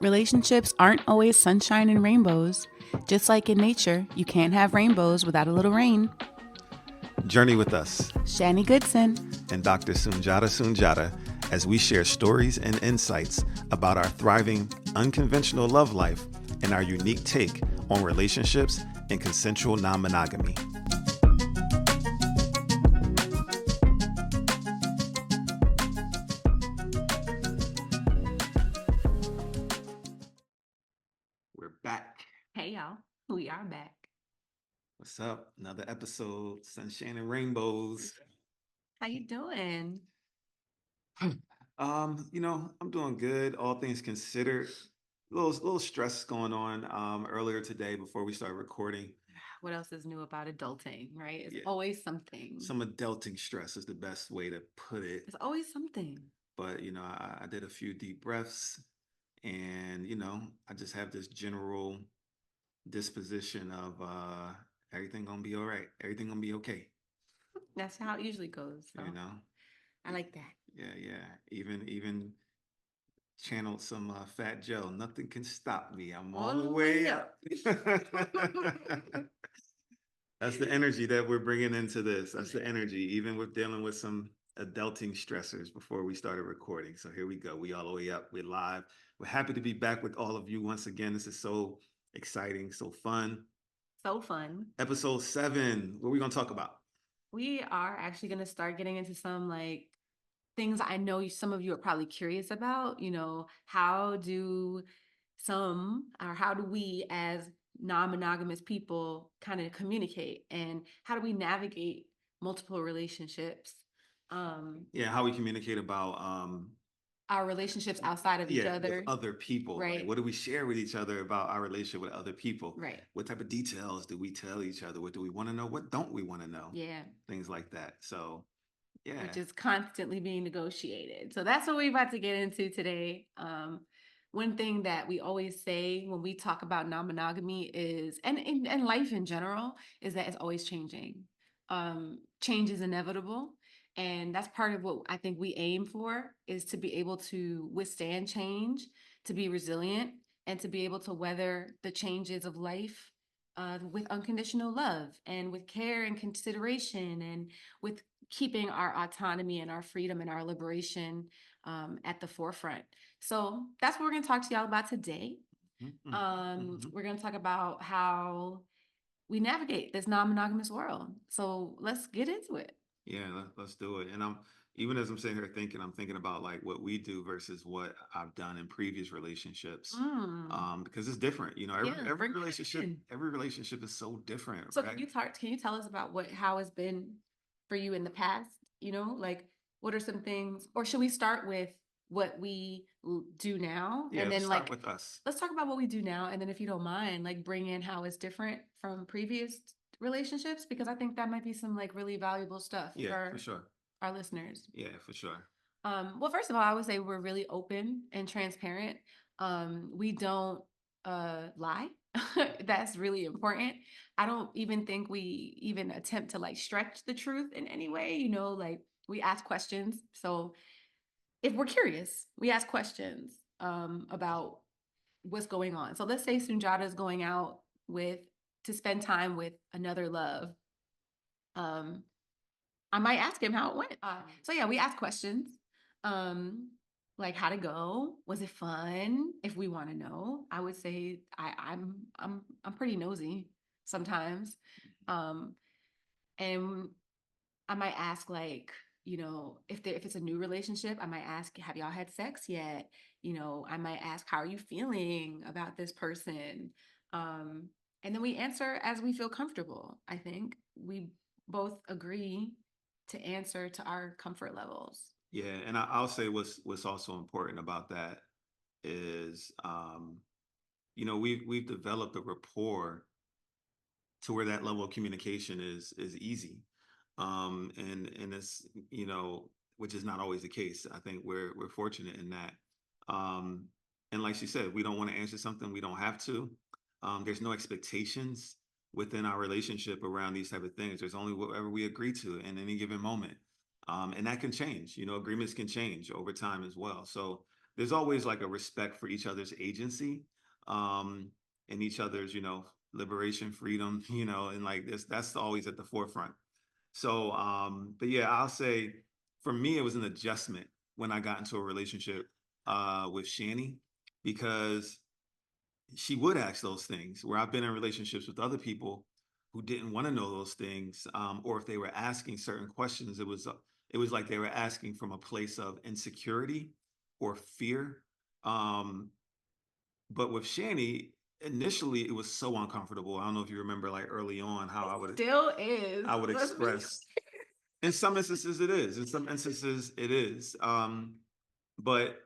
Relationships aren't always sunshine and rainbows. Just like in nature, you can't have rainbows without a little rain. Journey with us Shani Goodson and Dr. Sunjata as we share stories and insights about our thriving, unconventional love life and our unique take on relationships and consensual non-monogamy. We're back. Hey y'all, we are back. What's up? Another episode, SunShan Rainbows. How you doing? I'm doing good, all things considered. Little stress going on earlier today before we start recording. What else is new about adulting, right? It's Yeah. always something. Some adulting stress is the best way to put it. It's always something. But I did a few deep breaths, and I just have this general disposition of everything gonna be all right. Everything gonna be okay. That's how it usually goes. So I like that. Yeah. Even channeled some Fat Joe. Nothing can stop me. I'm all the way up. That's the energy that we're bringing into this. That's the energy, even with dealing with some adulting stressors before we started recording. So here we go. We all the way up. We're live. We're happy to be back with all of you once again. This is so exciting, so fun. So fun. Episode 7. What are we going to talk about? We are actually going to start getting into some things I know some of you are probably curious about. How do we as non-monogamous people kind of communicate, and how do we navigate multiple relationships? How we communicate about our relationships outside of each other. With other people. Right. Like, what do we share with each other about our relationship with other people? Right. What type of details do we tell each other? What do we want to know? What don't we want to know? Yeah. Things like that. So, yeah. Which is constantly being negotiated. So that's what we're about to get into today. One thing that we always say when we talk about non-monogamy is, and life in general, is that it's always changing. Change is inevitable. And that's part of what I think we aim for, is to be able to withstand change, to be resilient, and to be able to weather the changes of life with unconditional love and with care and consideration, and with keeping our autonomy and our freedom and our liberation at the forefront. So that's what we're going to talk to y'all about today. We're going to talk about how we navigate this non-monogamous world. So let's get into it. Yeah, let's do it. And even as I'm sitting here thinking, I'm thinking about like what we do versus what I've done in previous relationships. Because it's different. Every relationship is so different. So right? can you tell us about how it's been for you in the past? What are some things, or should we start with what we do now? Yeah, and then start with us. Let's talk about what we do now, and then if you don't mind, bring in how it's different from previous relationships, because I think that might be some really valuable stuff for sure. Our listeners. Yeah, for sure. Well, first of all, I would say we're really open and transparent. We don't lie. That's really important. I don't even think we even attempt to stretch the truth in any way. We ask questions. So if we're curious, we ask questions about what's going on. So let's say Sunjata is going out to spend time with another love. I might ask him how it went. So yeah, we ask questions. Like how'd it go? Was it fun? If we want to know, I would say I'm pretty nosy sometimes. And I might ask if it's a new relationship, I might ask, have y'all had sex yet? I might ask, how are you feeling about this person? And then we answer as we feel comfortable. I think we both agree to answer to our comfort levels. Yeah, and I'll say what's also important about that is, we've developed a rapport to where that level of communication is easy, and it's which is not always the case. I think we're fortunate in that, and like she said, we don't want to answer something we don't have to. There's no expectations within our relationship around these type of things. There's only whatever we agree to in any given moment. And that can change. Agreements can change over time as well. So there's always like a respect for each other's agency, um, and each other's, liberation, freedom, and like this, that's always at the forefront. So, but yeah, I'll say for me, it was an adjustment when I got into a relationship with Shani, because she would ask those things, where I've been in relationships with other people who didn't want to know those things, or if they were asking certain questions, it was like they were asking from a place of insecurity or fear. Um, but with Shani, initially it was so uncomfortable. I don't know if you remember, like early on, how It I would still is. I would Let's be express. In some instances, it is. In some instances, it is. But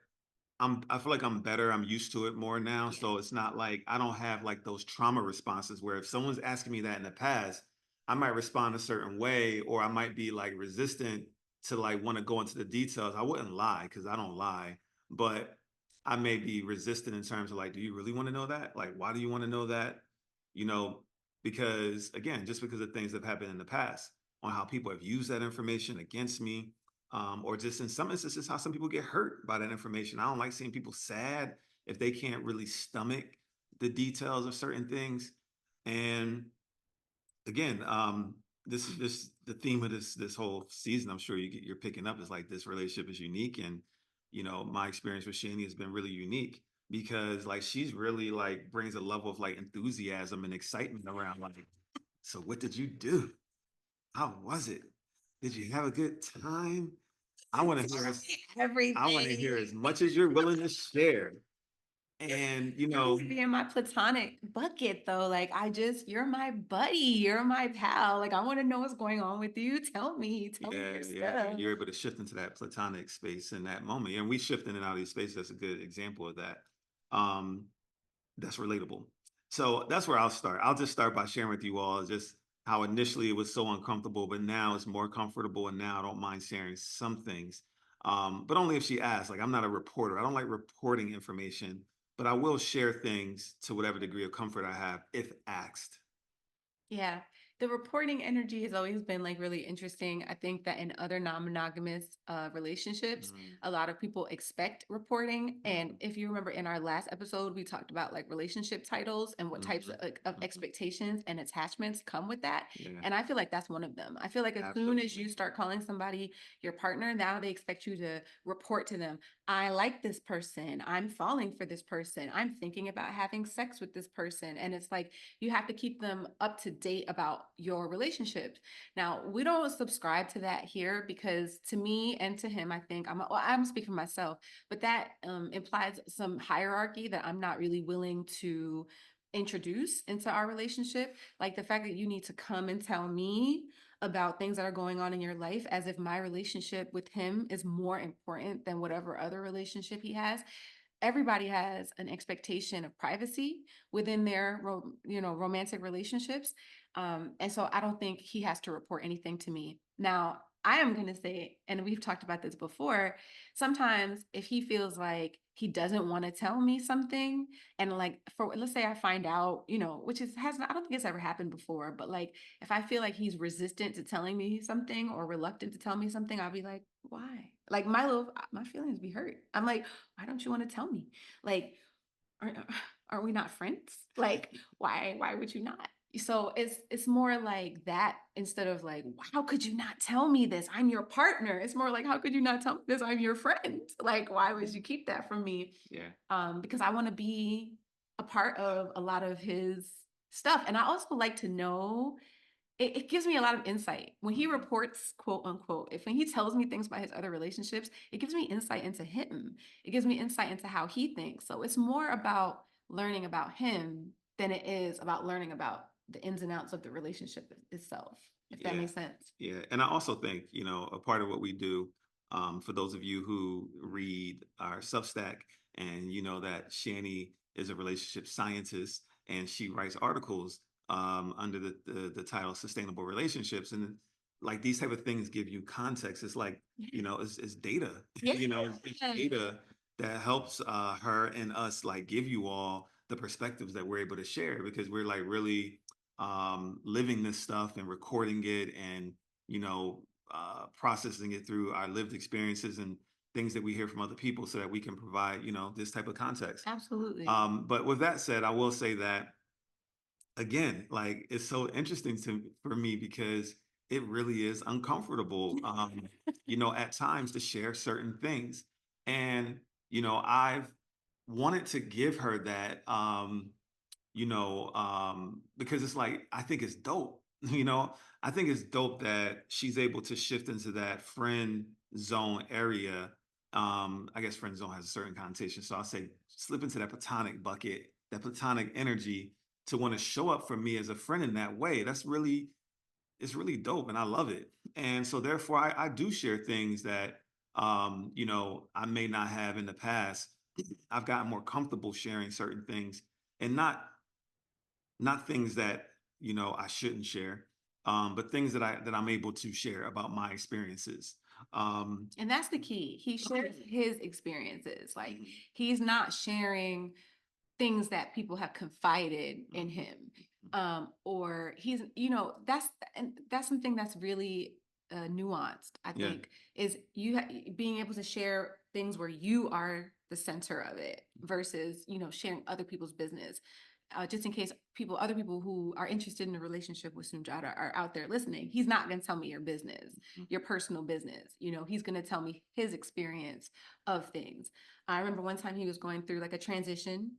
I feel like I'm better. I'm used to it more now. yeah. So it's not like I don't have like those trauma responses where if someone's asking me that in the past, I might respond a certain way, or I might be like resistant to like want to go into the details. I wouldn't lie because I don't lie, but I may be resistant in terms of like, do you really want to know that? Like, why do you want to know that? You know, because again, just because of things that have happened in the past on how people have used that information against me, or just in some instances how some people get hurt by that information. I don't like seeing people sad if they can't really stomach the details of certain things. And again, this is just the theme of this whole season. I'm sure you're picking up is like this relationship is unique, and my experience with Shani has been really unique because like she's really like brings a level of like enthusiasm and excitement around like, so what did you do? How was it? Did you have a good time? I want to hear as I want to hear everything. as much as you're willing to share. And Be in my platonic bucket though. Like you're my buddy, you're my pal. Like I want to know what's going on with you. Tell me yeah, your yeah, stuff. you're able to shift into that platonic space in that moment. And we shift in and out of these spaces. That's a good example of that. Um, that's relatable. So that's where I'll start. I'll just start by sharing with you all just how initially it was so uncomfortable, but now it's more comfortable. And now I don't mind sharing some things, but only if she asks. Like, I'm not a reporter. I don't like reporting information, but I will share things to whatever degree of comfort I have if asked. Yeah. The reporting energy has always been like really interesting. I think that in other non-monogamous relationships, Mhm, a lot of people expect reporting. And mhm, if you remember in our last episode, we talked about like relationship titles and what types mhm, of mhm. expectations and attachments come with that. Yeah, And I feel like that's one of them. I feel like as soon as absolutely. you start calling somebody your partner, now they expect you to report to them. I like this person. I'm falling for this person. I'm thinking about having sex with this person. And it's like, you have to keep them up to date about your relationship. Now, we don't subscribe to that here because to me and to him, I think I'm speaking for myself, but that implies some hierarchy that I'm not really willing to introduce into our relationship. Like the fact that you need to come and tell me about things that are going on in your life as if my relationship with him is more important than whatever other relationship he has. Everybody has an expectation of privacy within their romantic relationships, and so I don't think he has to report anything to me. Now I am going to say, and we've talked about this before, sometimes if he feels like he doesn't want to tell me something, and like for let's say I find out, which is has I don't think it's ever happened before, but like if I feel like he's resistant to telling me something or reluctant to tell me something, I'll be like, why? Like my feelings be hurt. I'm like, why don't you want to tell me? Like, are, are we not friends? Like, why would you not? So it's more like that instead of like, how could you not tell me this? I'm your partner. It's more like, how could you not tell me this? I'm your friend. Like, why would you keep that from me? Yeah, Because I want to be a part of a lot of his stuff. And I also like to know it gives me a lot of insight when he mhm, reports, quote unquote. If when he tells me things about his other relationships, it gives me insight into him. It gives me insight into how he thinks. So it's more about learning about him than it is about learning about the ins and outs of the relationship itself, if that yeah, makes sense. yeah. And I also think a part of what we do, for those of you who read our Substack, and you know that Shani is a relationship scientist, and she writes articles under the title Sustainable Relationships, and like these type of things give you context. It's like it's data. Yeah. It's data that helps her and us like give you all the perspectives that we're able to share, because we're like really living this stuff and recording it, and processing it through our lived experiences, and things that we hear from other people so that we can provide, this type of context. Absolutely. But with that said, I will say that again, like it's so interesting for me because it really is uncomfortable, at times to share certain things. And, I've wanted to give her that, because it's like, I think it's dope, I think it's dope that she's able to shift into that friend zone area. I guess friend zone has a certain connotation. So I'll say slip into that platonic bucket, that platonic energy to want to show up for me as a friend in that way. It's really dope and I love it. And so therefore I do share things that I may not have in the past. I've gotten more comfortable sharing certain things and not things that, I shouldn't share. But things that I'm able to share about my experiences. And that's the key. He shares his experiences. Like Mhm, he's not sharing things that people have confided in mhm, him. Or he's, and that's something that's really nuanced, I yeah. think, is being able to share things where you are the center of it versus, sharing other people's business. Just in case other people who are interested in a relationship with Sunjata are out there listening, he's not going to tell me your business, Mhm, your personal business. He's going to tell me his experience of things. I remember one time he was going through like a transition,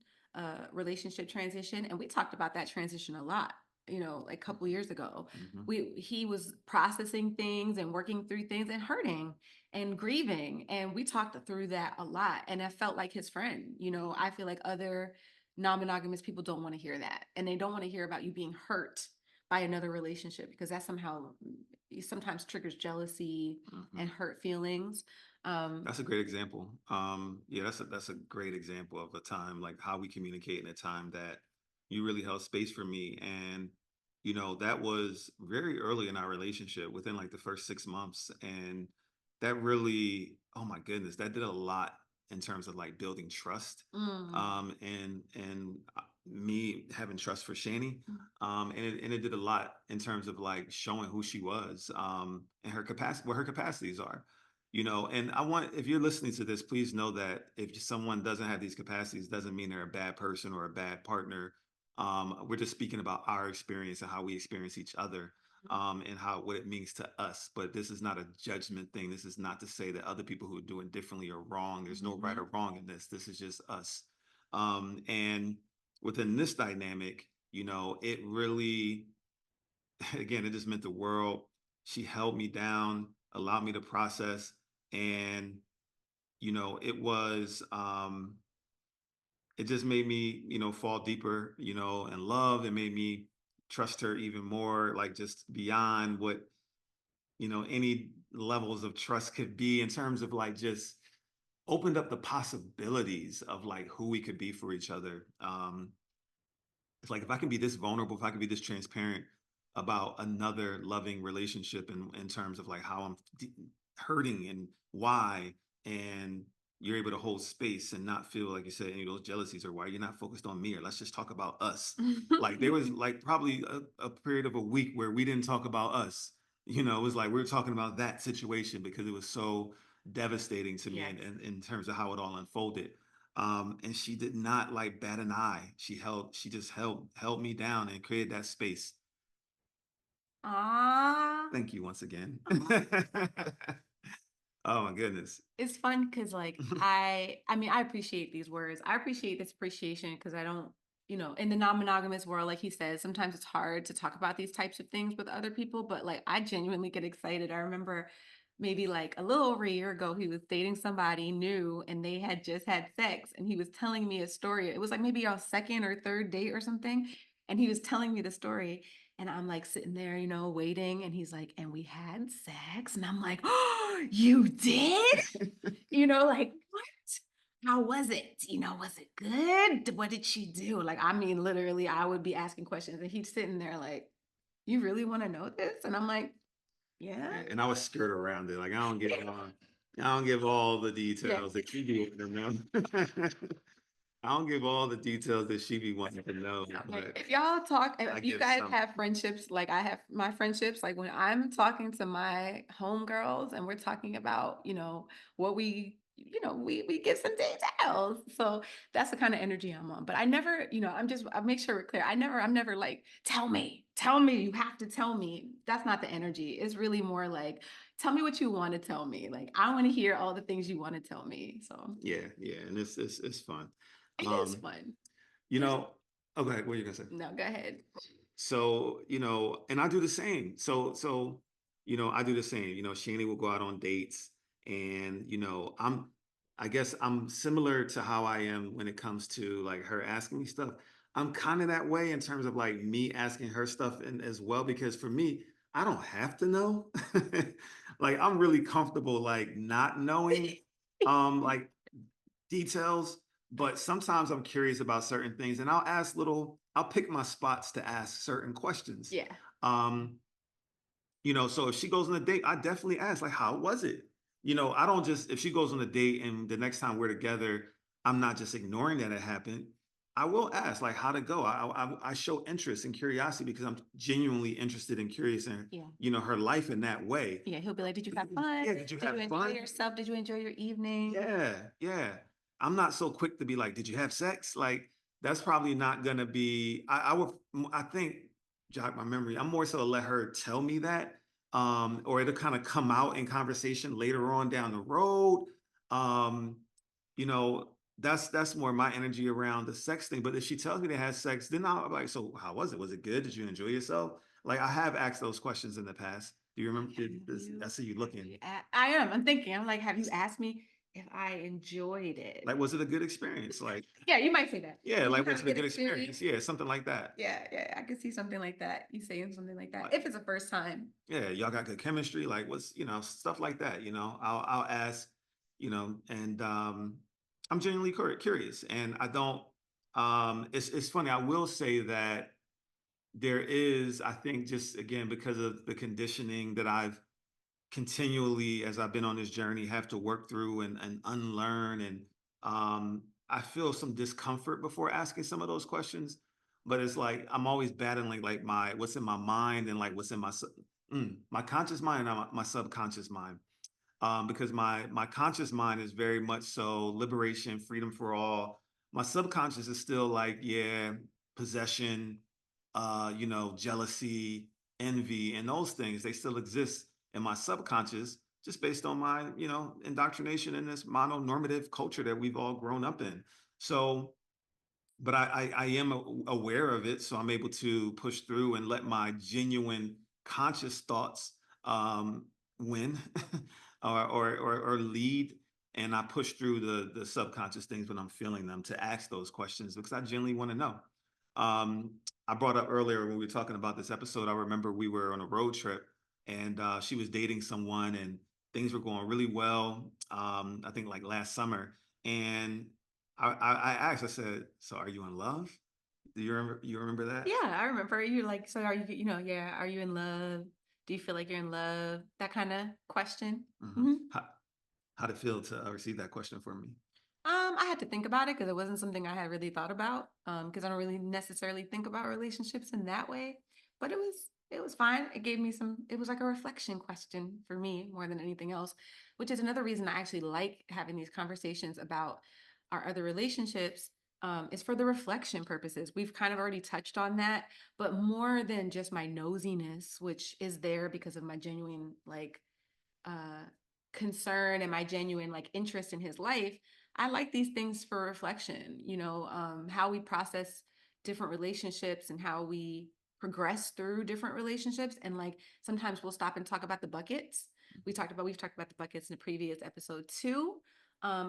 relationship transition, and we talked about that transition a lot. Like a couple years ago, mhm, he was processing things and working through things and hurting and grieving, and we talked through that a lot. And I felt like his friend. I feel like other non-monogamous people don't want to hear that, and they don't want to hear about you being hurt by another relationship because that somehow sometimes triggers jealousy and mhm. hurt feelings. That's a great example. Yeah, that's a great example of a time like how we communicate in a time that you really held space for me. And, that was very early in our relationship, within like the first 6 months. And that really, oh my goodness, that did a lot in terms of like building trust. mm, And me having trust for Shani. And it did a lot in terms of like showing who she was, and her capacity, what her capacities are. And if you're listening to this, please know that if someone doesn't have these capacities, doesn't mean they're a bad person or a bad partner. We're just speaking about our experience and how we experience each other, and what it means to us. But this is not a judgment thing. This is not to say that other people who are doing differently are wrong. There's no right mhm. or wrong in this. This is just us. And within this dynamic, it really, again, it just meant the world. She held me down, allowed me to process, and it just made me, fall deeper, in love. It made me trust her even more, like just beyond what, any levels of trust could be, in terms of like just opened up the possibilities of like who we could be for each other. It's like if I can be this vulnerable, if I can be this transparent about another loving relationship in terms of like how I'm hurting and why, and you're able to hold space and not feel like you said any of those jealousies, or why you're not focused on me, or let's just talk about us. Like there was like probably a period of a week where we didn't talk about us. It was like we were talking about that situation because it was so devastating to me, Yes. in terms of how it all unfolded. And she did not like bat an eye. She just held me down and created that space. Ah. Thank you once again. Oh my goodness. It's fun because like I mean I appreciate these words. I appreciate this appreciation because I don't, in the non-monogamous world, like he says, sometimes it's hard to talk about these types of things with other people, but like I genuinely get excited. I remember maybe like a little over a year ago, he was dating somebody new and they had just had sex, and he was telling me a story. It was like maybe our second or third date or something. And he was telling me the story. And I'm like sitting there, waiting. And he's like, and we had sex. And I'm like, oh, you did? Like, what? How was it? Was it good? What did she do? Like, I mean, literally, I would be asking questions, and he's sitting there like, you really want to know this? And I'm like, yeah. Yeah, and I was scared around it. Like I don't give all the Yeah. details that she be wanting to know. I don't give all the details that she be wanting to know, Like, but if y'all talk, I if you give guys some. have friendships, like I have my friendships, like when I'm talking to my homegirls and we're talking about, what we we give some details. So that's the kind of energy I'm on. But I never, I make sure we're clear. I'm never like, tell me, you have to tell me. That's not the energy. It's really more like, tell me what you want to tell me. Like, I want to hear all the things you want to tell me. So Yeah, yeah, and it's fun. it is Um, fun. you There's know, okay, what are you gonna say? no, go ahead. So, and I do the same. So, I do the same. Shani will go out on dates and, I guess I'm similar to how I am when it comes to like her asking me stuff. I'm kind of that way in terms of like me asking her stuff and as well, because for me, I don't have to know. Like I'm really comfortable like not knowing like details, but sometimes I'm curious about certain things and I'll pick my spots to ask certain questions. Yeah. Um, so if she goes on a date, I definitely ask, like, how was it? I don't just, if she goes on a date and the next time we're together, I'm not just ignoring that it happened. I will ask, like, how'd it go? I show interest and curiosity because I'm genuinely interested and curious in, Yeah. her life in that way. Yeah. He'll be like, did you have fun? Yeah, did you Did you have enjoy fun? yourself? Did you enjoy your evening? Yeah, yeah. I'm not so quick to be like, did you have sex? Like, that's probably not gonna be. I think, jog my memory. I'm more so let her tell me that, or it'll kind of come out in conversation later on down the road. Um, that's more my energy around the sex thing. But if she tells me they had sex, then I'll be like, so how was it? Was it good? Did you enjoy yourself? Like I have asked those questions in the past. Do you remember? I see you looking. I am. I'm thinking. I'm like, have you asked me if I enjoyed it? Like, was it a good experience? Like, Yeah, you might say that. yeah, Did you like have was a it a good good experience? experience? Yeah, something like that. Yeah, yeah, I could see something like that. You saying something like that Like, if it's a first time. yeah, y'all got good chemistry. Like, what's stuff like that. I'll ask, and I'm genuinely curious, and I don't. It's funny. I will say that there is, I think, just again because of the conditioning that I've continually as I've been on this journey have to work through and unlearn and I feel some discomfort before asking some of those questions, but it's like I'm always battling like my what's in my mind and like what's in my conscious mind and my subconscious mind, because my conscious mind is very much so liberation, freedom for all. My subconscious is still like, yeah, possession, jealousy, envy, and those things, they still exist in my subconscious just based on my, indoctrination in this mononormative culture that we've all grown up in. So, but I am aware of it, so I'm able to push through and let my genuine conscious thoughts win or lead, and I push through the subconscious things when I'm feeling them to ask those questions because I genuinely want to know. Um, I brought up earlier when we were talking about this episode. I remember we were on a road trip, and she was dating someone, and things were going really well. I think like last summer, and I asked, I said, so are you in love? Do you remember that? Yeah, I remember. You're like, so are you, yeah, are you in love? Do you feel like you're in love? That kind of question. Mhm. hmm How'd it feel to receive that question from me? I had to think about it because it wasn't something I had really thought about. Because I don't really necessarily think about relationships in that way. But it was fine. It gave me some. It was like a reflection question for me more than anything else, which is another reason I actually like having these conversations about our other relationships. Is for the reflection purposes. We've kind of already touched on that, but more than just my nosiness, which is there because of my genuine like uh concern and my genuine like interest in his life. I like these things for reflection, how we process different relationships and how we progress through different relationships. And like sometimes we'll stop and talk about the buckets. We've talked about the buckets in the previous episode too.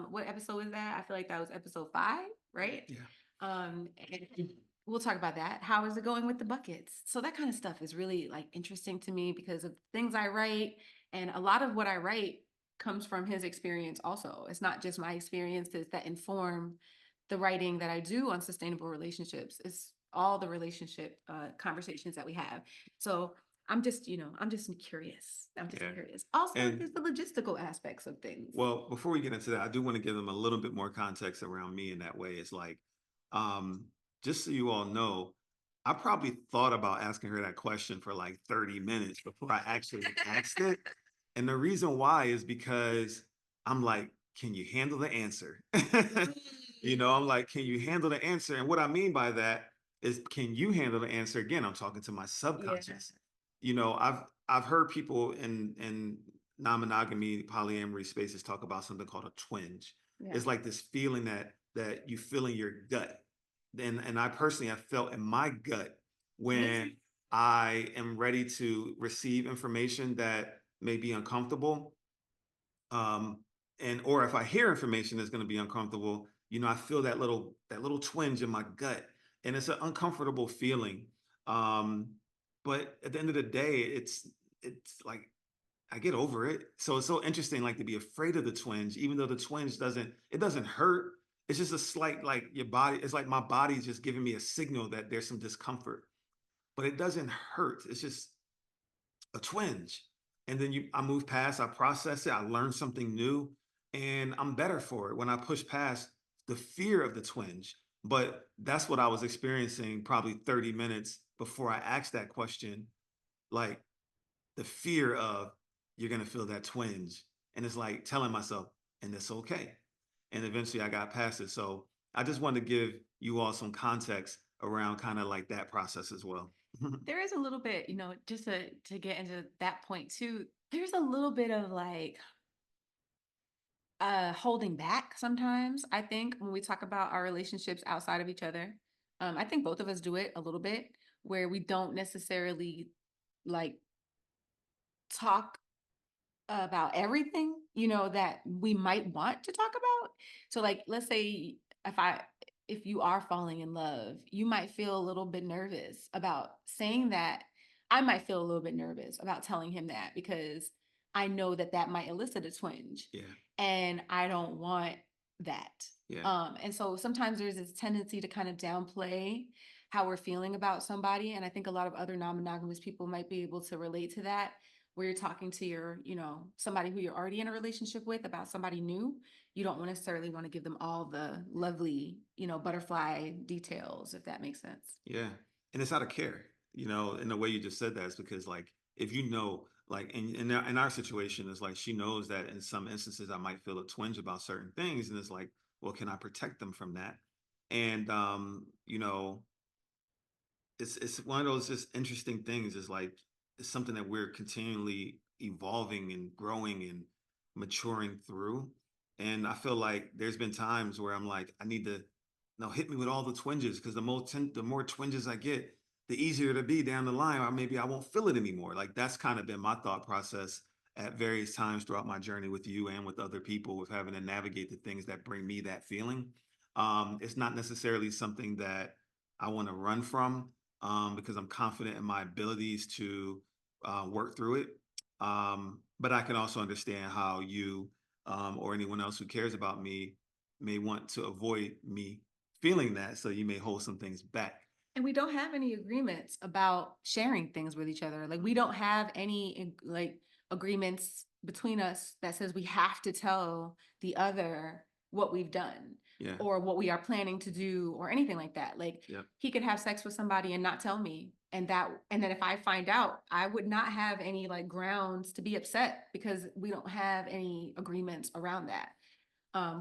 What episode was that? I feel like that was episode 5, right? Yeah. And we'll talk about that. How is it going with the buckets? So that kind of stuff is really like interesting to me because of things I write, and a lot of what I write comes from his experience also. It's not just my experiences that inform the writing that I do on sustainable relationships. It's all the relationship conversations that we have. So I'm just curious. I'm just Yeah. curious. Also, And there's the logistical aspects of things. well, before we get into that, I do want to give them a little bit more context around me in that way. It's like, um, just so you all know, I probably thought about asking her that question for like 30 minutes before I actually asked it. And the reason why is because I'm like can you handle the answer? I'm like, can you handle the answer? And what I mean by that is, can you handle the answer? Again, I'm talking to my Yeah. subconscious. I've heard people in non-monogamy, polyamory spaces talk about something called a twinge. Yeah. It's like this feeling that you feel in your gut. And I personally have felt in my gut when I am ready to receive information that may be uncomfortable. Um, and or if I hear information that's going to be uncomfortable, I feel that little twinge in my gut, and it's an uncomfortable feeling. Um, but at the end of the day, it's like I get over it. So it's so interesting, like to be afraid of the twinge, even though the twinge doesn't hurt. It's just a slight, like your body. It's like my body's just giving me a signal that there's some discomfort, but it doesn't hurt. It's just a twinge. And then I move past, I process it, I learn something new, and I'm better for it when I push past the fear of the twinge. But that's what I was experiencing probably 30 minutes before I asked that question. Like the fear of, you're going to feel that twinge. And it's like telling myself, and it's okay. And eventually I got past it. So I just wanted to give you all some context around kind of like that process as well. There is a little bit, just to get into that point too, there's a little bit of like holding back sometimes, I think, when we talk about our relationships outside of each other. I think both of us do it a little bit, where we don't necessarily like talk about everything, that we might want to talk about. So like, let's say if you are falling in love, you might feel a little bit nervous about saying that. I might feel a little bit nervous about telling him that, because I know that that might elicit a twinge, Yeah. and I don't want that. Yeah. And so sometimes there's this tendency to kind of downplay how we're feeling about somebody. And I think a lot of other non-monogamous people might be able to relate to that, where you're talking to your, somebody who you're already in a relationship with about somebody new. You don't necessarily want to give them all the lovely, butterfly details, if that makes sense. Yeah. And it's out of care, in the way you just said that is because like if like in our situation, it's like she knows that in some instances I might feel a twinge about certain things. And it's like, well, can I protect them from that? And it's one of those just interesting things. Is like it's something that we're continually evolving and growing and maturing through. And I feel like there's been times where I'm like, I need to now hit me with all the twinges, because the more twinges I get, the easier to be down the line, or maybe I won't feel it anymore. Like that's kind of been my thought process at various times throughout my journey with you and with other people, with having to navigate the things that bring me that feeling. It's not necessarily something that I want to run from, because I'm confident in my abilities to work through it. But I can also understand how you, or anyone else who cares about me, may want to avoid me feeling that. So you may hold some things back. And we don't have any agreements about sharing things with each other. Like, we don't have any like agreements between us that says we have to tell the other what we've done, Yeah. or what we are planning to do, or anything like that. Like, Yep. he could have sex with somebody and not tell me. And then if I find out, I would not have any like grounds to be upset, because we don't have any agreements around that.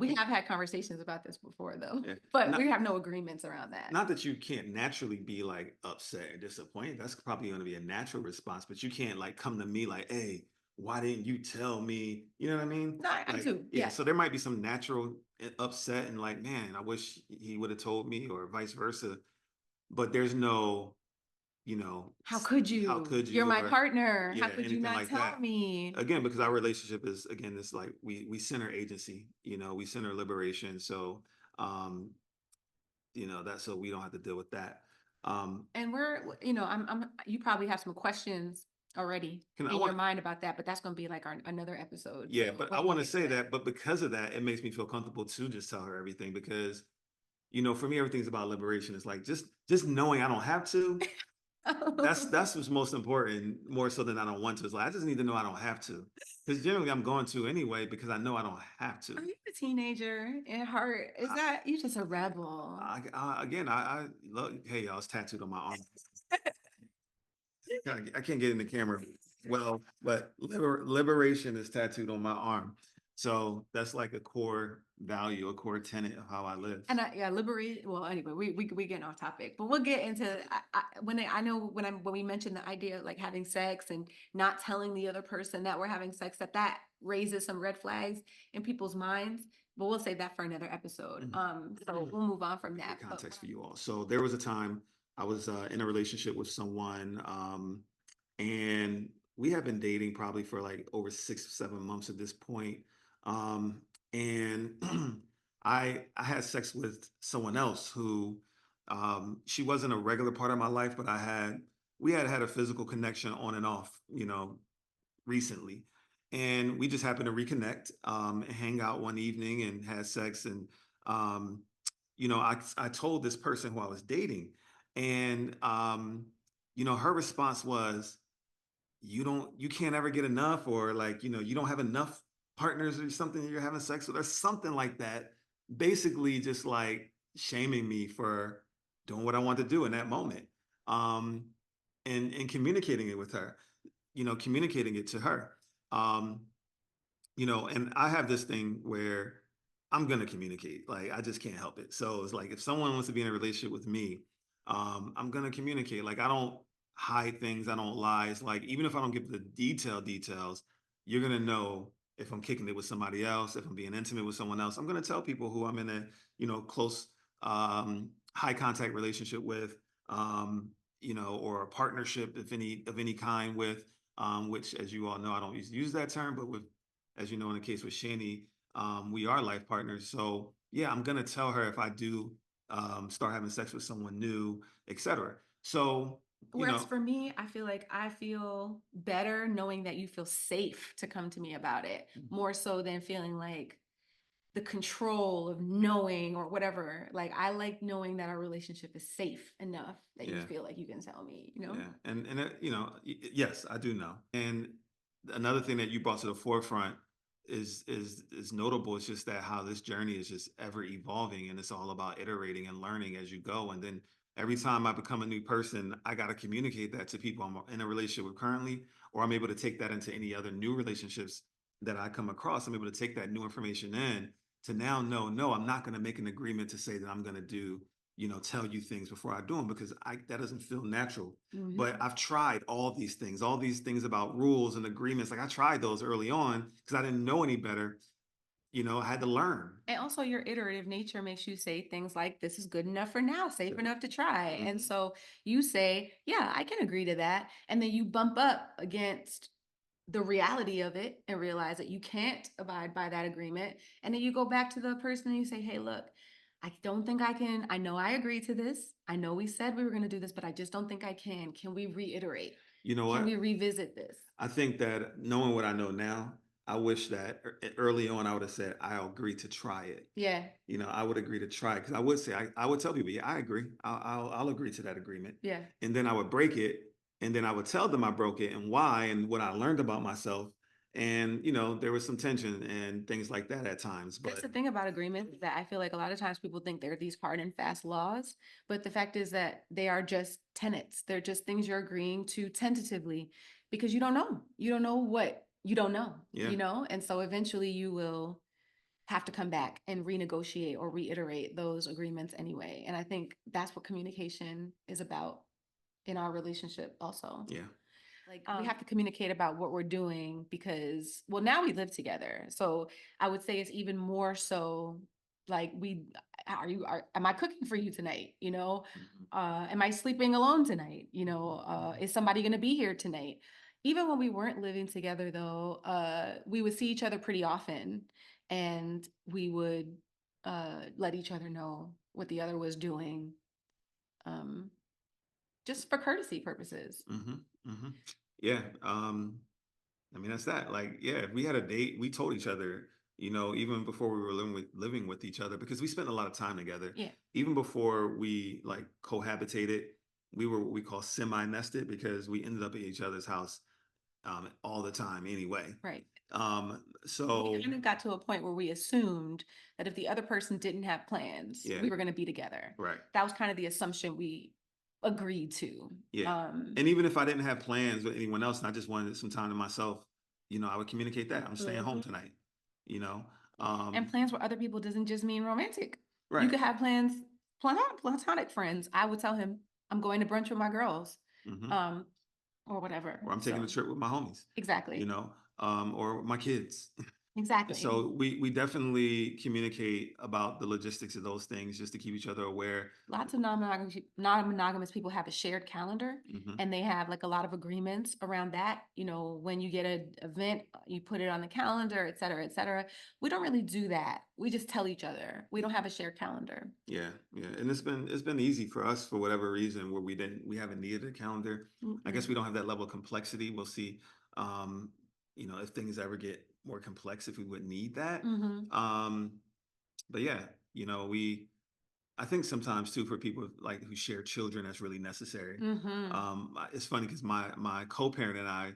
We have had conversations about this before though, Yeah. but Not, we have no agreements around that. not that you can't naturally be like upset and disappointed. That's probably going to be a natural response, but you can't like come to me like, hey, why didn't you tell me? You know what I mean? No, I Like, do. yeah. Yeah. So there might be some natural upset and like, man, I wish he would have told me, or vice versa. But there's no, How could how you? could You're you, my or partner. How yeah, could you anything not like tell that. me? Again, because our relationship is, again, it's like we center agency, we center liberation. So that, so we don't have to deal with that. And you probably have some questions already Can I in your want mind about that, but that's going to be like another episode. Yeah, So but I when we want to get to say that, but because of that, it makes me feel comfortable to just tell her everything, because for me, everything's about liberation. It's like just knowing I don't have to. That's what's most important, more so than I don't want to. It's like I just need to know I don't have to, because generally I'm going to anyway, because I know I don't have to. Are you a teenager at heart? Is that you just a rebel? Again, I look. Hey, y'all, it's tattooed on my arm. I can't get in the camera well, but liberation is tattooed on my arm. So that's like a core value, a core tenet of how I live. And liberate. Well, anyway, we getting off topic, but we'll get into. I know when we mentioned the idea of like having sex and not telling the other person that we're having sex, that raises some red flags in people's minds. But we'll save that for another episode. So we'll move on from that. Context for you all. So there was a time I was in a relationship with someone, and we have been dating probably for like over 6 or 7 months at this point. Um, and I had sex with someone else who she wasn't a regular part of my life, but we had a physical connection on and off, recently. And we just happened to reconnect, and hang out one evening and had sex. And um, I told this person who I was dating, and her response was, you can't ever get enough, or like, you don't have enough partners or something that you're having sex with, or something like that. Basically, just like shaming me for doing what I want to do in that moment. Um, and communicating it with her, communicating it to her. Um, and I have this thing where I'm gonna communicate. Like I just can't help it. So it's like if someone wants to be in a relationship with me, I'm gonna communicate. Like I don't hide things, I don't lie. It's like even if I don't give the details, you're gonna know if I'm kicking it with somebody else, if I'm being intimate with someone else. I'm gonna tell people who I'm in a, close high contact relationship with, or a partnership of any kind with, which as you all know, I don't use that term, but with, as you know, in the case with Shani, we are life partners. So yeah, I'm gonna tell her if I do start having sex with someone new, etc. So whereas for me, I feel better knowing that you feel safe to come to me about it, more so than feeling like the control of knowing or whatever. Like I like knowing that our relationship is safe enough that you feel like you can tell me, Yeah, and yes, I do know. And another thing that you brought to the forefront is notable. It's just that how this journey is just ever evolving, and it's all about iterating and learning as you go. And then every time I become a new person, I got to communicate that to people I'm in a relationship with currently, or I'm able to take that into any other new relationships that I come across. I'm able to take that new information in to now know, no, I'm not going to make an agreement to say that I'm going to do, tell you things before I do them, because that doesn't feel natural. But I've tried all these things about rules and agreements. Like I tried those early on because I didn't know any better. I had to learn. And also your iterative nature makes you say things like, this is good enough for now, safe enough to try. And so you say, yeah, I can agree to that. And then you bump up against the reality of it and realize that you can't abide by that agreement. And then you go back to the person and you say, hey, look, I don't think I can. I know I agreed to this. I know we said we were going to do this, but I just don't think I can. Can we reiterate? You know what? Can we revisit this? I think that knowing what I know now, I wish that early on I would have said, I'll agree to try it. Yeah. I would agree to try it, because I would say, I would tell people, yeah, I agree. I'll agree to that agreement. Yeah. And then I would break it. And then I would tell them I broke it and why and what I learned about myself. And, there was some tension and things like that at times. But that's the thing about agreements, that I feel like a lot of times people think they're these hard and fast laws, but the fact is that they are just tenets. They're just things you're agreeing to tentatively because you don't know. You don't know what you don't know, And so eventually you will have to come back and renegotiate or reiterate those agreements anyway. And I think that's what communication is about in our relationship also. Yeah. Like we have to communicate about what we're doing because, well, now we live together. So I would say it's even more so like am I cooking for you tonight? Am I sleeping alone tonight? Is somebody going to be here tonight? Even when we weren't living together though, we would see each other pretty often and we would let each other know what the other was doing. Just for courtesy purposes. Yeah. I mean, that's that. Like, yeah, if we had a date, we told each other, even before we were living with each other, because we spent a lot of time together. Yeah. Even before we like cohabitated, we were what we call semi-nested, because we ended up at each other's house all the time anyway. Right. So we kind of got to a point where we assumed that if the other person didn't have plans, we were going to be together. Right. That was kind of the assumption we agreed to. Yeah. And even if I didn't have plans with anyone else and I just wanted some time to myself, I would communicate that I'm staying home tonight. you know. And plans with other people doesn't just mean romantic. You Right. could have plans, platonic friends. I would tell him, I'm going to brunch with my girls, Hmm. um, or whatever. Or I'm taking a So trip with my homies, you exactly, know, or my kids. exactly. So we definitely communicate about the logistics of those things just to keep each other aware. Lots of non-monogamous people have a shared calendar, Hmm. and they have like a lot of agreements around that. You know, when you get an event, you put it on the calendar, et cetera, et cetera. We don't really do that. We just tell each other. We don't have a shared calendar. Yeah, yeah, and it's been easy for us for whatever reason where we haven't needed a calendar. I guess we Mm-mm. don't have that level of complexity. We'll see, um, if things ever get more complex, if we would need that. Mm-hmm. Um, but yeah, we I think sometimes too for people like who share children, that's really necessary. Mm-hmm. It's funny because my co-parent and I,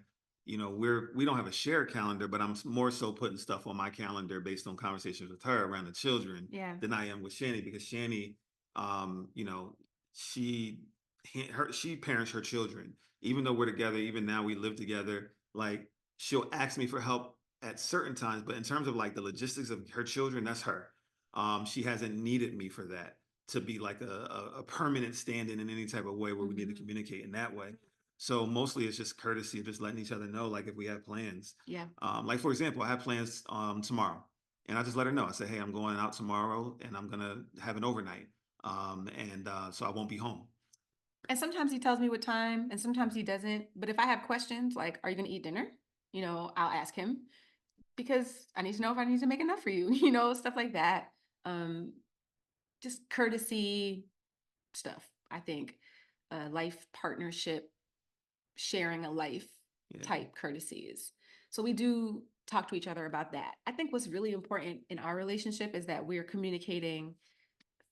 we don't have a shared calendar, but I'm more so putting stuff on my calendar based on conversations with her around the children Yeah. than I am with Shani because Shani, you know, she she parents her children. Even though we're together, even now we live together, like she'll ask me for help at certain times, but in terms of like the logistics of her children, that's her. She hasn't needed me for that to be like a permanent stand-in any type of way where we need to Mm-hmm. communicate in that way. So mostly it's just courtesy of just letting each other know, like if we have plans. Yeah. Like for example, I have plans tomorrow, and I just let her know. I say, hey, I'm going out tomorrow, and I'm gonna have an overnight, and so I won't be home. And sometimes he tells me what time, and sometimes he doesn't. But if I have questions like, "Are you going to eat dinner?" I'll ask him because I need to know if I need to make enough for you. Stuff like that. Um, just courtesy stuff. I think life partnership, sharing a life Yeah. type courtesies. So we do talk to each other about that. I think what's really important in our relationship is that we're communicating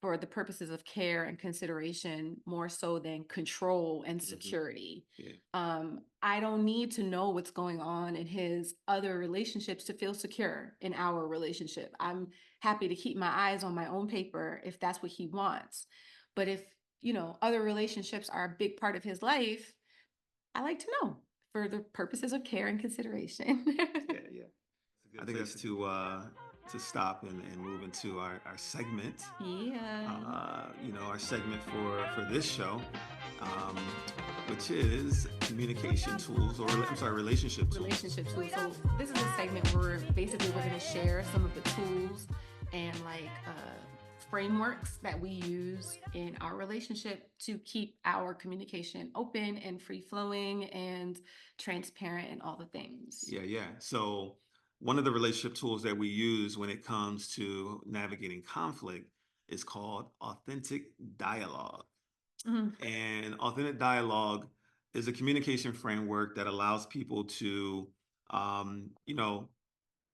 for the purposes of care and consideration more so than control and Hmm. security. Yeah. I don't need to know what's going on in his other relationships to feel secure in our relationship. I'm happy to keep my eyes on my own paper if that's what he wants. But if, other relationships are a big part of his life, I like to know for the purposes of care and consideration. Yeah. Yeah. I think that's to stop and move into our segment. Yeah. Our segment for this show, um, which is communication tools, or I'm sorry, relationship tools. Relationship tools. So this is a segment where basically we're going to share some of the tools and like frameworks that we use in our relationship to keep our communication open and free flowing and transparent and all the things. Yeah, yeah. So one of the relationship tools that we use when it comes to navigating conflict is called authentic dialogue. Mhm. And authentic dialogue is a communication framework that allows people to, you know,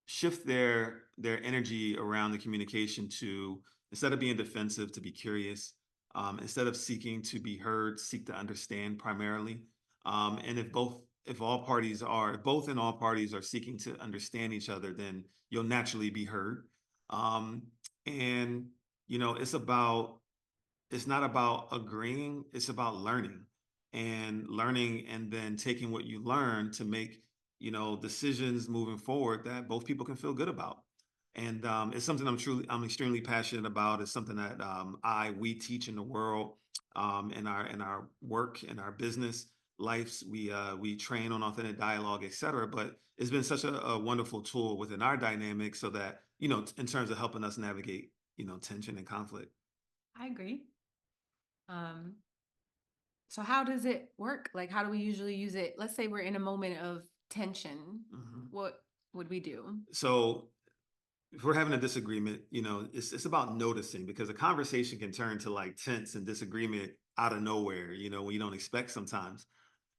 shift their energy around the communication to, instead of being defensive, to be curious. Instead of seeking to be heard, seek to understand primarily. And if both and all parties are seeking to understand each other, then you'll naturally be heard. um, and it's not about agreeing, it's about learning and then taking what you learn to make, decisions moving forward that both people can feel good about. And it's something I'm extremely passionate about. It's something that we teach in the world, in our work, in our business lives. We train on authentic dialogue, etc. But it's been such a wonderful tool within our dynamic, so that in terms of helping us navigate tension and conflict. I agree. Um, so how does it work? Like, how do we usually use it? Let's say we're in a moment of tension. Mhm. What would we do? So if we're having a disagreement, it's about noticing, because a conversation can turn to like tense and disagreement out of nowhere, when you don't expect sometimes.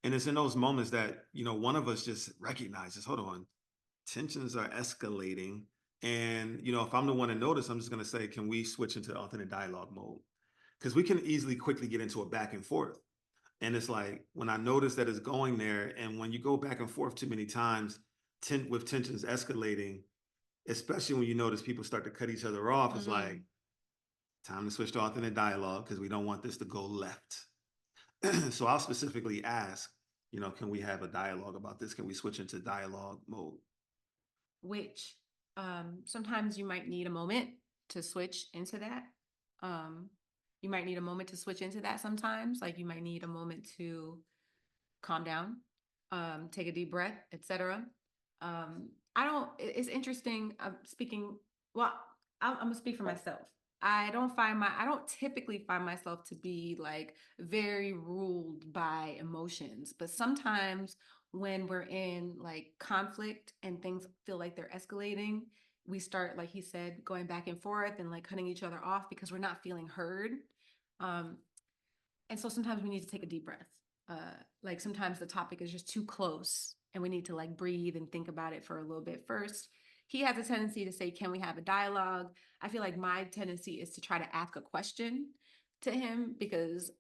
And it's in those moments that, one of us just recognizes, hold on, tensions are escalating. And, if I'm the one to notice, I'm just going to say, can we switch into authentic dialogue mode? Because we can easily quickly get into a back and forth. And it's like when I notice that it's going there, and when you go back and forth too many times, with tensions escalating, especially when you notice people start to cut each other off, it's like Mhm. time to switch to authentic dialogue because we don't want this to go left. So I'll specifically ask, can we have a dialogue about this? Can we switch into dialogue mode? Which? Sometimes you might need a moment to switch into that. Um, you might need a moment to switch into that sometimes. Like you might need a moment to calm down, take a deep breath, etc. I don't, it's interesting. Speaking, well, I'm gonna speak for myself. I don't typically find myself to be like very ruled by emotions, but sometimes when we're in like conflict and things feel like they're escalating, we start, like he said, going back and forth and like cutting each other off because we're not feeling heard. Um, and so sometimes we need to take a deep breath. Like sometimes the topic is just too close and we need to like breathe and think about it for a little bit first. He has a tendency to say, can we have a dialogue? I feel like my tendency is to try to ask a question to him because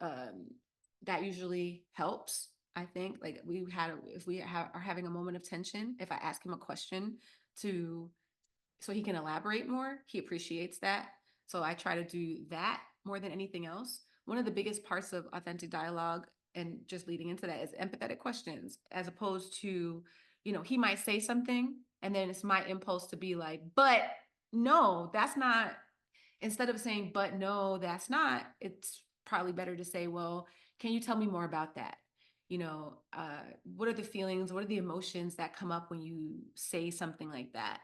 that usually helps. I think like if are having a moment of tension, if I ask him a question to so he can elaborate more. He appreciates that. So I try to do that more than anything else. One of the biggest parts of authentic dialogue and just leading into that is empathetic questions, as opposed to, he might say something and then it's my impulse to be like, but no, that's not, instead of saying, but no, that's not, it's probably better to say, well, can you tell me more about that? What are the feelings, what are the emotions that come up when you say something like that?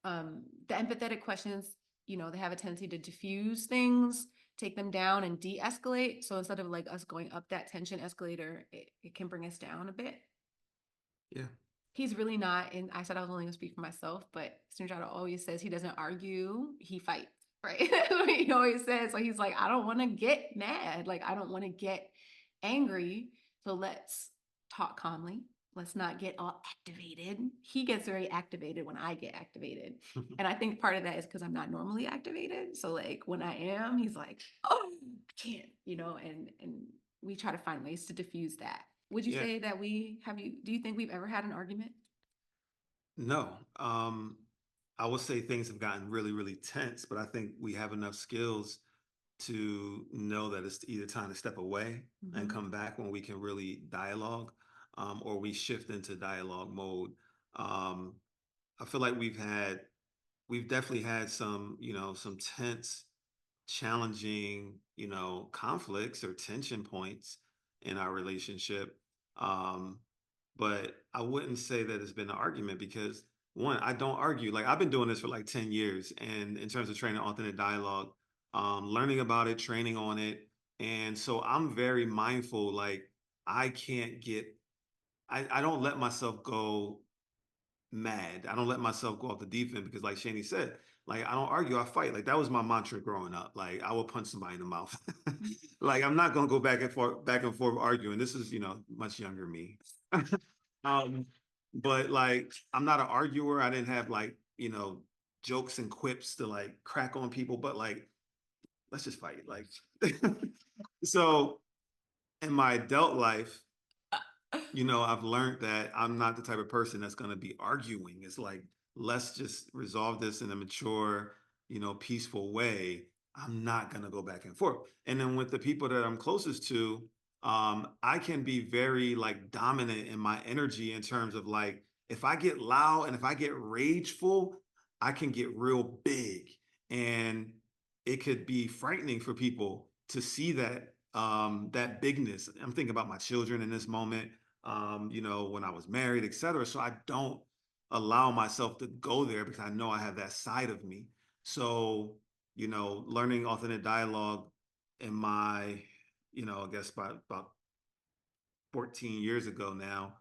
The empathetic questions, they have a tendency to diffuse things, take them down and de-escalate. So instead of like us going up that tension escalator, it can bring us down a bit. Yeah. He's really not, and I said I was only gonna speak for myself, but Sunjata always says he doesn't argue, he fights, right? He always says, so he's like, I don't want to get mad, like I don't want to get angry, so let's talk calmly. Let's not get all activated. He gets very activated when I get activated. And I think part of that is because I'm not normally activated. So like when I am, he's like, oh, I can't, and we try to find ways to diffuse that. Would you Yeah. say that do you think we've ever had an argument? No. I would say things have gotten really, really tense, but I think we have enough skills to know that it's either time to step away and Mhm. come back when we can really dialogue, or we shift into dialogue mode. Um, I feel like we've definitely had some tense, challenging, conflicts or tension points in our relationship. Um, but I wouldn't say that it's been an argument because one, I don't argue. Like I've been doing this for like 10 years. And in terms of training authentic dialogue, learning about it, training on it. And so I'm very mindful, like I can't get I don't let myself go mad. I don't let myself go off the deep end because, like Shani said, like I don't argue, I fight. Like that was my mantra growing up. Like I will punch somebody in the mouth. Like I'm not gonna go back and forth arguing. This is much younger me. um, but like I'm not an arguer. I didn't have like jokes and quips to like crack on people. But like let's just fight. Like so in my adult life, I've learned that I'm not the type of person that's going to be arguing. It's like, let's just resolve this in a mature, peaceful way. I'm not going to go back and forth. And then with the people that I'm closest to, I can be very like dominant in my energy in terms of like, if I get loud and if I get rageful, I can get real big. And it could be frightening for people to see that bigness. I'm thinking about my children in this moment, when I was married, et cetera. So I don't allow myself to go there because I know I have that side of me. So, learning authentic dialogue in my, I guess about 14 years ago now,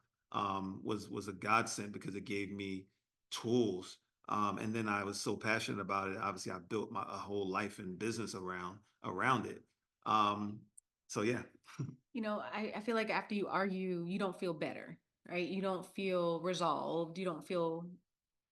was a godsend because it gave me tools. And then I was so passionate about it. Obviously, I built my a whole life and business around it. Um, so yeah. I feel like after you argue, you don't feel better, right? You don't feel resolved. You don't feel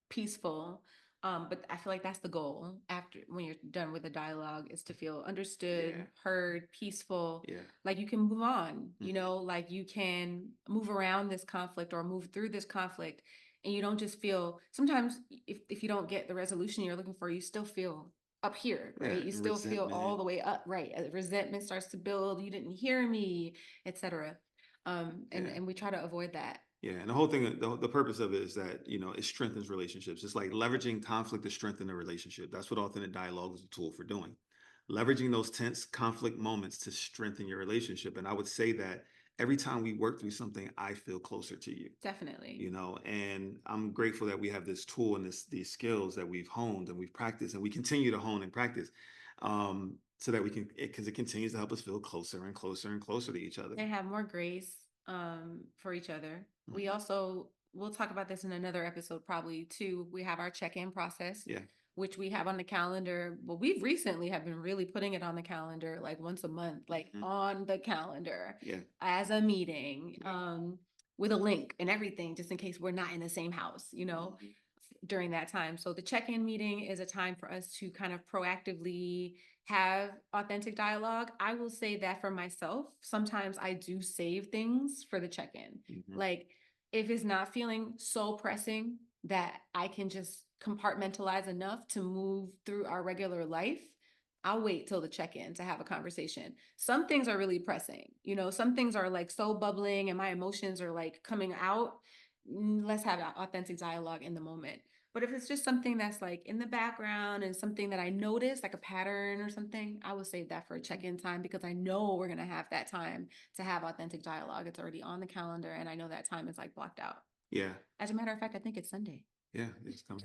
peaceful. But I feel like that's the goal after when you're done with the dialogue is to feel understood, Yeah. heard, peaceful. Yeah. Like you can move on, Mhm. like you can move around this conflict or move through this conflict. And you don't just feel sometimes if you don't get the resolution you're looking for, you still feel up here, Yeah, right? You still feel all resentment. the way up, right? As resentment starts to build, you didn't hear me, etc. And Yeah. and we try to avoid that. Yeah, and the whole thing, the purpose of it is that, it strengthens relationships. It's like leveraging conflict to strengthen a relationship. That's what authentic dialogue is a tool for doing. Leveraging those tense conflict moments to strengthen your relationship. And I would say that every time we work through something, I feel closer to you. Definitely. And I'm grateful that we have this tool and these skills that we've honed and we've practiced and we continue to hone and practice, so that we can, because it continues to help us feel closer and closer and closer to each other. And have more grace for each other. We Mhm. also, we'll talk about this in another episode probably too. We have our check-in process, Yeah. which we have on the calendar. Well, we've recently have been really putting it on the calendar like once a month, like Mhm. on the calendar Yeah. as a meeting, with a link and everything, just in case we're not in the same house, Mhm. during that time. So the check-in meeting is a time for us to kind of proactively have authentic dialogue. I will say that for myself, sometimes I do save things for the check-in. Mhm. Like if it's not feeling so pressing that I can just compartmentalize enough to move through our regular life, I'll wait till the check-in to have a conversation. Some things are really pressing, some things are like so bubbling and my emotions are like coming out. Let's have authentic dialogue in the moment. But if it's just something that's like in the background and something that I notice, like a pattern or something, I will save that for a check-in time because I know we're gonna have that time to have authentic dialogue. It's already on the calendar and I know that time is like blocked out. Yeah. As a matter of fact, I think it's Sunday. Yeah, it's coming.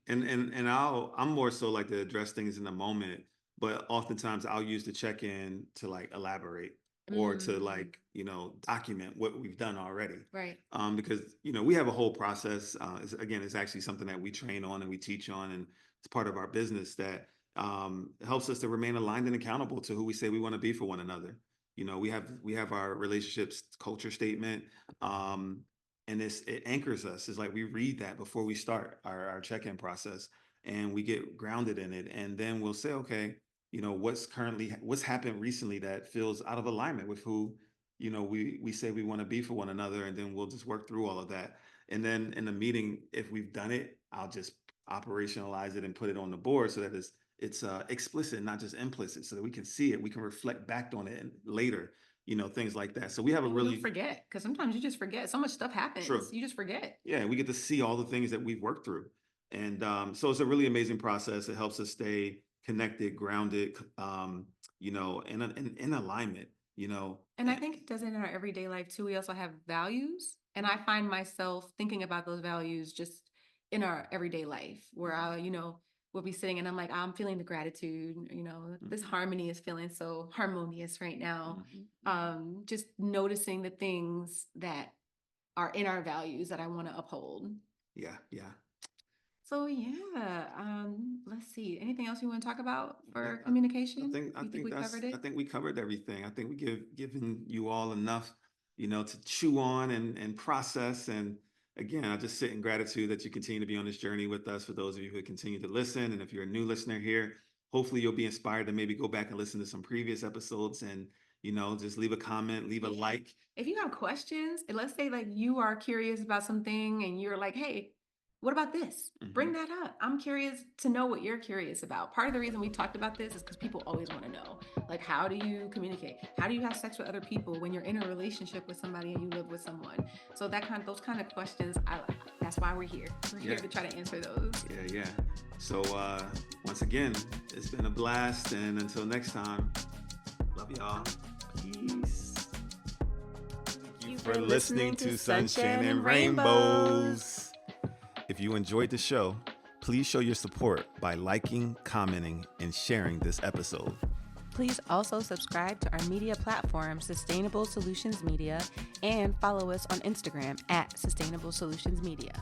And I'm more so like to address things in the moment, but oftentimes I'll use the check-in to like elaborate or to Mm, like, document what we've done already. right. Because, we have a whole process. It's actually something that we train on and we teach on, and it's part of our business that helps us to remain aligned and accountable to who we say we want to be for one another. We have our relationships culture statement. And it anchors us. It's like we read that before we start our check-in process and we get grounded in it. And then we'll say, okay, what's happened recently that feels out of alignment with who, we say we want to be for one another. And then we'll just work through all of that. And then in the meeting, if we've done it, I'll just operationalize it and put it on the board so that it's explicit, not just implicit, so that we can see it, we can reflect back on it and later, things like that. So we have a And you'll really forget because sometimes you just forget. So much stuff happens. true. You just forget. Yeah, we get to see all the things that we've worked through. And so it's a really amazing process. It helps us stay connected, grounded, in alignment, And I think it does it in our everyday life too. We also have values. And I find myself thinking about those values just in our everyday life where we'll be sitting and I'm like, I'm feeling the gratitude, this Mhm, harmony is feeling so harmonious right now. mhm. Just noticing the things that are in our values that I want to uphold. Yeah, yeah. So yeah, let's see. Anything else you want to talk about I think for I, I communication? think I You think think we that's covered I it? think we covered everything. I think we given you all enough, to chew on and process. And again, I just sit in gratitude that you continue to be on this journey with us. For those of you who continue to listen, and if you're a new listener here, hopefully you'll be inspired to maybe go back and listen to some previous episodes and just leave a comment, leave a Yeah. like. If you have questions, and let's say like you are curious about something and you're like, hey, what about this? Bring Mhm. that up. I'm curious to know what you're curious about. Part of the reason we talked about this is because people always want to know, like, how do you communicate? How do you have sex with other people when you're in a relationship with somebody and you live with someone? So those kind of questions, that's why we're here. We're here Yeah, to try to answer those. yeah, yeah. So once again, it's been a blast, and until next time, love y'all. Peace. Thank you for listening to Sunshine and Rainbows. If you enjoyed the show, please show your support by liking, commenting, and sharing this episode. Please also subscribe to our media platform, Sustainable Solutions Media, and follow us on Instagram at Sustainable Solutions Media.